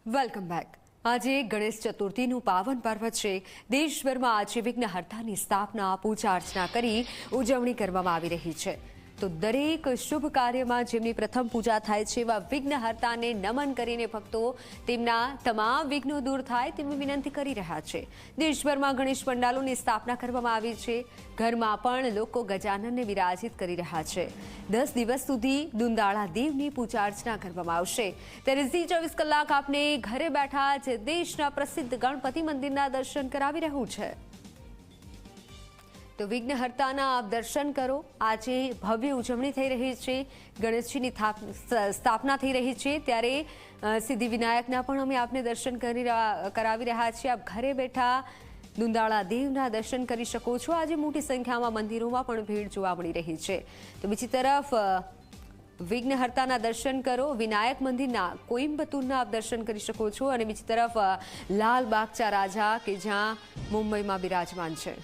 Welcome back. આજે ગણેશ ચતુર્થીનું પાવન પર્વ છે। દેશભરમાં આજે વિઘ્નહર્તાની સ્થાપના પૂજા અર્ચના કરી ઉજવણી કરવામાં આવી રહી છે। તો દરેક શુભ કાર્યમાં જેમની પ્રથમ પૂજા થાય છે એવા વિઘ્નહર્તાને નમન કરીને ભક્તો તેમના તમામ વિઘ્નો દૂર થાય તેવી વિનંતી કરી રહ્યા છે। દેશભરમાં ગણેશ પંડાલોની સ્થાપના કરવામાં આવી છે। ઘરમાં પણ લોકો ગજાનનને વિરાજિત કરી રહ્યા છે। 10 દિવસ સુધી દુંદાળા દેવની પૂજા અર્ચના કરવામાં આવશે। ત્યારે ઝી 24 કલાક આપને ઘરે બેઠા જ દેશના પ્રસિદ્ધ ગણપતિ મંદિરના દર્શન કરાવી રહ્યું છે। તો વિઘ્નહર્તાના આપ દર્શન કરો। આજે ભવ્ય ઉજવણી થઈ રહી છે। ગણેશજીની સ્થાપના થઈ રહી છે ત્યારે સિદ્ધિવિનાયકના પણ અમે આપને દર્શન કરાવી રહ્યા છીએ। આપ ઘરે બેઠા દુંદાળા દેવના દર્શન કરી શકો છો। આજે મોટી સંખ્યામાં મંદિરોમાં પણ ભીડ જોવા મળી રહી છે। તો બીજી તરફ વિઘ્નહર્તાના દર્શન કરો। વિનાયક મંદિરના કોઈમ્બતુરના આપ દર્શન કરી શકો છો અને બીજી તરફ લાલબાગચા રાજા કે જ્યાં મુંબઈમાં બિરાજમાન છે।